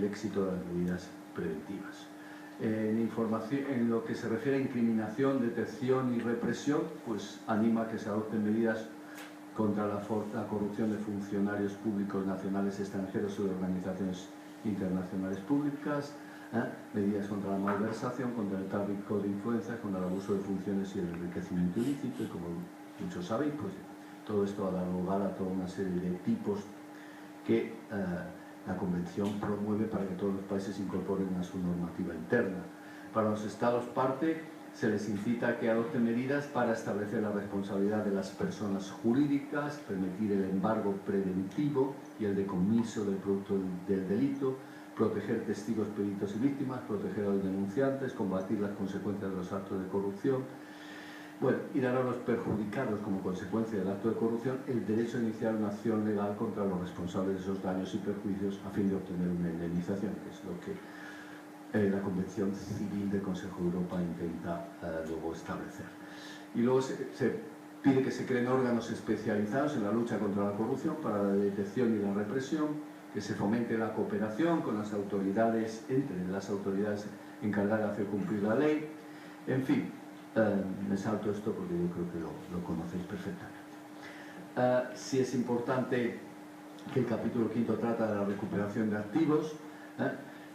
el éxito de las medidas preventivas. En lo que se refiere a incriminación, detección y represión, pues anima a que se adopten medidas contra la corrupción de funcionarios públicos nacionales, extranjeros o de organizaciones internacionales públicas, medidas contra la malversación, contra el tráfico de influencias, contra el abuso de funciones y el enriquecimiento ilícito, y como muchos sabéis, pues todo esto ha dado lugar a toda una serie de tipos que la Convención promueve para que todos los países incorporen a su normativa interna. Para los Estados parte, se les incita a que adopten medidas para establecer la responsabilidad de las personas jurídicas, permitir el embargo preventivo y el decomiso del producto del delito, proteger testigos, peritos y víctimas, proteger a los denunciantes, combatir las consecuencias de los actos de corrupción, bueno, y dar a los perjudicados como consecuencia del acto de corrupción el derecho a iniciar una acción legal contra los responsables de esos daños y perjuicios a fin de obtener una indemnización, que es lo que la Convención Civil del Consejo de Europa intenta luego establecer. Y luego se pide que se creen órganos especializados en la lucha contra la corrupción para la detección y la represión, que se fomente la cooperación con las autoridades, entre las autoridades encargadas de hacer cumplir la ley. En fin, me salto esto porque yo creo que lo conocéis perfectamente. Sí es importante que el capítulo 5 trata de la recuperación de activos.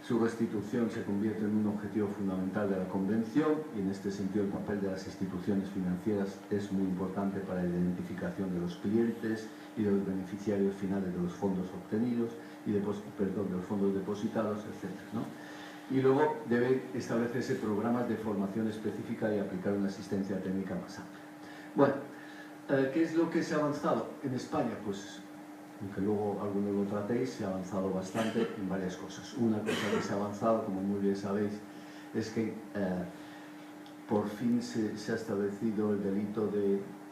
Su restitución se convierte en un objetivo fundamental de la Convención y en este sentido el papel de las instituciones financieras es muy importante para la identificación de los clientes y de los beneficiarios finales de los fondos obtenidos y de los fondos depositados, etc., ¿no? Y luego deben establecerse programas de formación específica y aplicar una asistencia técnica más amplia. Bueno, ¿qué es lo que se ha avanzado en España? Pues, aunque luego algunos lo tratéis, se ha avanzado bastante en varias cosas. Una cosa que se ha avanzado, como muy bien sabéis, es que por fin se ha establecido el delito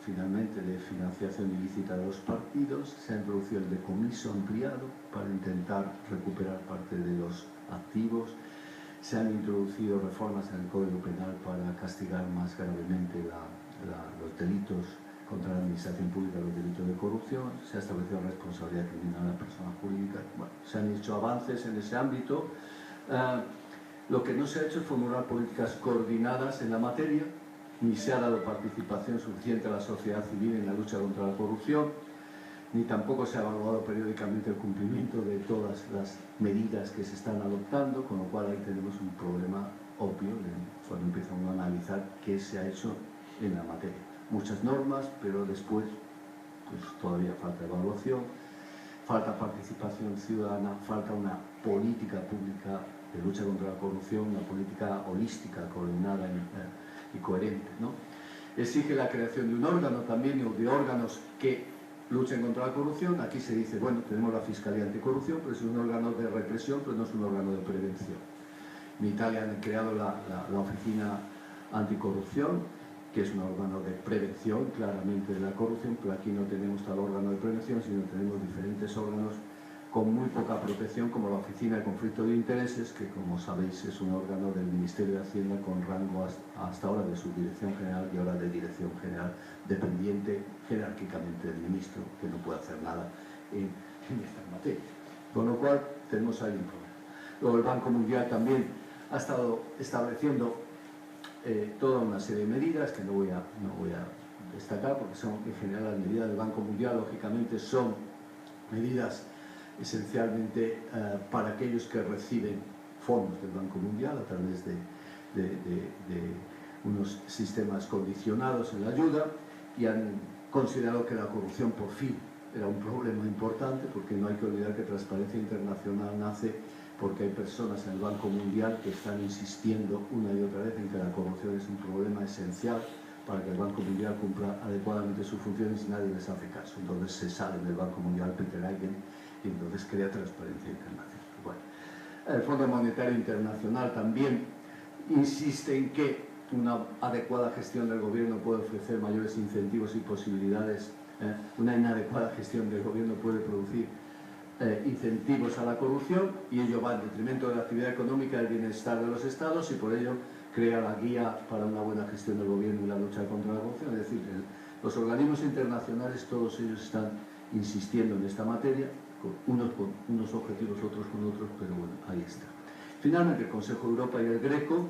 finalmente de financiación ilícita de los partidos, se ha introducido el decomiso ampliado para intentar recuperar parte de los activos, se han introducido reformas en el Código Penal para castigar más gravemente los delitos contra la administración pública, los delitos de corrupción, se ha establecido responsabilidad criminal a la persona jurídica. Bueno, se han hecho avances en ese ámbito. Lo que no se ha hecho es formular políticas coordinadas en la materia, ni se ha dado participación suficiente a la sociedad civil en la lucha contra la corrupción, ni tampoco se ha evaluado periódicamente el cumplimiento de todas las medidas que se están adoptando, con lo cual ahí tenemos un problema obvio cuando empieza uno a analizar qué se ha hecho en la materia. Muchas normas, pero después pues, todavía falta evaluación, falta participación ciudadana, falta una política pública de lucha contra la corrupción, una política holística, coordinada y coherente, ¿no? Exige la creación de un órgano también, o de órganos que luchen contra la corrupción. Aquí se dice, bueno, tenemos la Fiscalía Anticorrupción, pero es un órgano de represión, pero no es un órgano de prevención. En Italia han creado la Oficina Anticorrupción, que es un órgano de prevención claramente de la corrupción, pero aquí no tenemos tal órgano de prevención, sino tenemos diferentes órganos con muy poca protección, como la Oficina de Conflicto de Intereses, que como sabéis es un órgano del Ministerio de Hacienda con rango hasta ahora de Subdirección General y ahora de Dirección General, dependiente jerárquicamente del ministro, que no puede hacer nada en esta materia. Con lo cual tenemos ahí un problema. Luego el Banco Mundial también ha estado estableciendo toda una serie de medidas que no voy a destacar, porque son en general las medidas del Banco Mundial, lógicamente son medidas esencialmente para aquellos que reciben fondos del Banco Mundial a través de unos sistemas condicionados en la ayuda, y han considerado que la corrupción por fin era un problema importante, porque no hay que olvidar que Transparencia Internacional nace porque hay personas en el Banco Mundial que están insistiendo una y otra vez en que la corrupción es un problema esencial para que el Banco Mundial cumpla adecuadamente sus funciones y nadie les hace caso. Entonces se sale del Banco Mundial Peter Eigen y entonces crea Transparencia Internacional. Bueno, el Fondo Monetario Internacional también insiste en que una adecuada gestión del gobierno puede ofrecer mayores incentivos y posibilidades. Una inadecuada gestión del gobierno puede producir incentivos a la corrupción, y ello va en detrimento de la actividad económica y del bienestar de los estados, y por ello crea la guía para una buena gestión del gobierno y la lucha contra la corrupción. Es decir, los organismos internacionales, todos ellos están insistiendo en esta materia, unos con unos objetivos, otros con otros, pero bueno, ahí está. Finalmente, el Consejo de Europa y el Greco,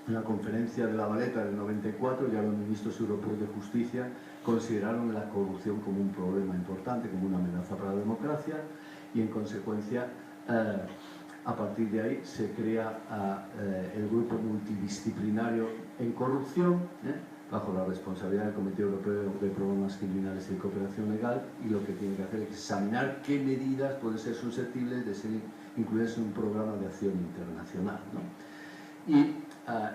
en la conferencia de La Valeta del 94, ya los ministros europeos de justicia consideraron la corrupción como un problema importante, como una amenaza para la democracia, y en consecuencia, a partir de ahí se crea el grupo multidisciplinario en corrupción, bajo la responsabilidad del Comité Europeo de Problemas Criminales y de Cooperación Legal, y lo que tiene que hacer es examinar qué medidas pueden ser susceptibles de ser incluidas en un programa de acción internacional, ¿no? Y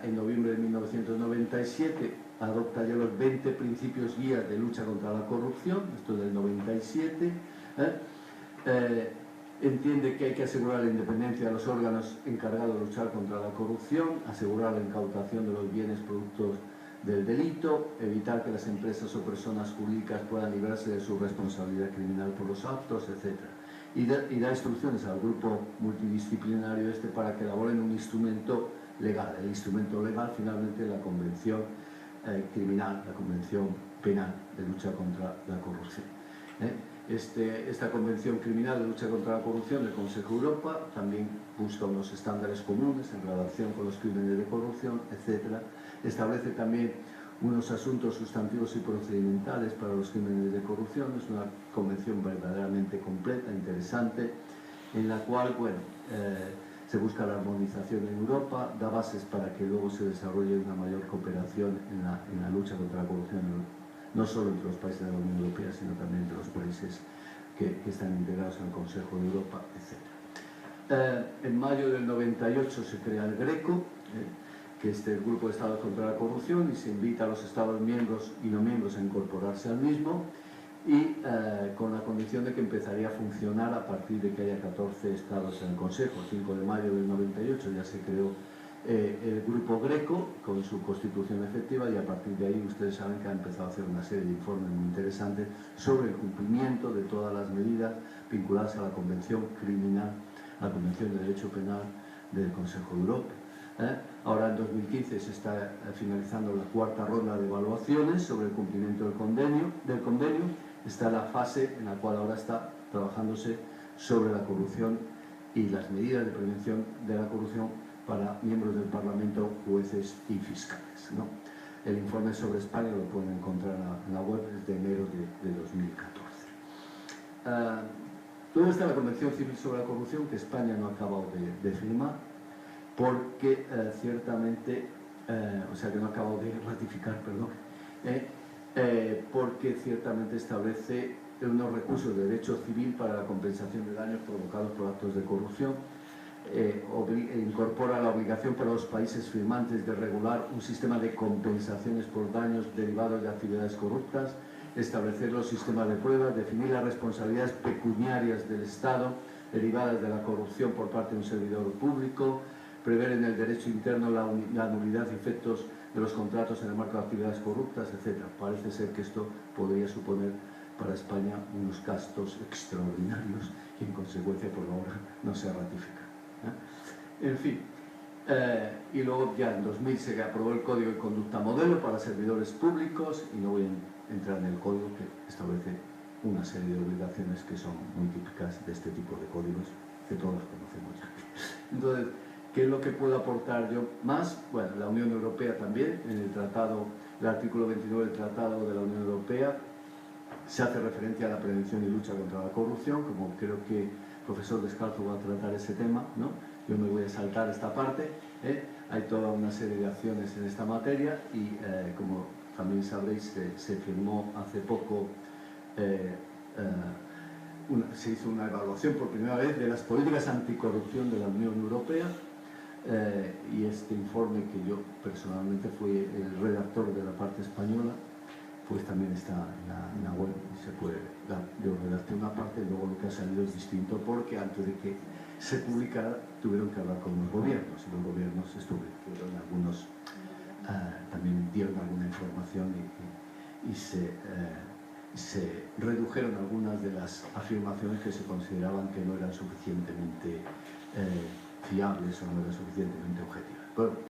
en noviembre de 1997 adopta ya los 20 principios guías de lucha contra la corrupción, esto es del 97, entiende que hay que asegurar la independencia de los órganos encargados de luchar contra la corrupción, asegurar la incautación de los bienes productos del delito, evitar que las empresas o personas jurídicas puedan librarse de su responsabilidad criminal por los actos, etc. Y da instrucciones al grupo multidisciplinario para que elaboren un instrumento legal. El instrumento legal, finalmente, la Convención Criminal, la Convención Penal de lucha contra la corrupción. Esta Convención Criminal de lucha contra la corrupción del Consejo de Europa también busca unos estándares comunes en relación con los crímenes de corrupción, etc. Establece también unos asuntos sustantivos y procedimentales para los crímenes de corrupción. Es una convención verdaderamente completa, interesante, en la cual, bueno, se busca la armonización en Europa, da bases para que luego se desarrolle una mayor cooperación en la lucha contra la corrupción, no solo entre los países de la Unión Europea, sino también entre los países que están integrados en el Consejo de Europa, etc. En mayo del 98 se crea el Greco, que es el Grupo de Estados contra la Corrupción, y se invita a los Estados miembros y no miembros a incorporarse al mismo, y con la condición de que empezaría a funcionar a partir de que haya 14 estados en el Consejo. El 5 de mayo del 98 ya se creó el Grupo Greco con su constitución efectiva, y a partir de ahí ustedes saben que ha empezado a hacer una serie de informes muy interesantes sobre el cumplimiento de todas las medidas vinculadas a la Convención Criminal, a la Convención de Derecho Penal del Consejo de Europa. Ahora en 2015 se está finalizando la cuarta ronda de evaluaciones sobre el cumplimiento del convenio. Está la fase en la cual ahora está trabajándose sobre la corrupción y las medidas de prevención de la corrupción para miembros del Parlamento, jueces y fiscales, ¿no? El informe sobre España lo pueden encontrar en la web, es de enero de 2014. Luego está la Convención Civil sobre la Corrupción, que España no ha acabado de firmar, porque ciertamente, o sea que no ha acabado de ratificar, perdón, porque ciertamente establece unos recursos de derecho civil para la compensación de daños provocados por actos de corrupción, incorpora la obligación para los países firmantes de regular un sistema de compensaciones por daños derivados de actividades corruptas, establecer los sistemas de pruebas, definir las responsabilidades pecuniarias del Estado derivadas de la corrupción por parte de un servidor público, prever en el derecho interno la nulidad y efectos de los contratos en el marco de actividades corruptas, etc. Parece ser que esto podría suponer para España unos gastos extraordinarios y en consecuencia por ahora no se ratifica. En fin, y luego ya en 2000 se aprobó el Código de Conducta Modelo para servidores públicos, y no voy a entrar en el código, que establece una serie de obligaciones que son muy típicas de este tipo de códigos, que todos conocemos ya. Entonces, ¿qué es lo que puedo aportar yo más? Bueno, la Unión Europea también, en el tratado, el artículo 29 del Tratado de la Unión Europea, se hace referencia a la prevención y lucha contra la corrupción, como creo que el profesor Descalzo va a tratar ese tema, ¿no? Yo me voy a saltar esta parte, hay toda una serie de acciones en esta materia, y como también sabréis, se firmó hace poco, se hizo una evaluación por primera vez de las políticas anticorrupción de la Unión Europea, y este informe, que yo personalmente fui el redactor de la parte española, pues también está en la web, y se puede dar. Yo redacté una parte y luego lo que ha salido es distinto, porque antes de que se publicara tuvieron que hablar con los gobiernos, y los gobiernos estuvieron algunos, también dieron alguna información, y se redujeron algunas de las afirmaciones que se consideraban que no eran suficientemente fiables o no eran suficientemente objetivas. Bueno,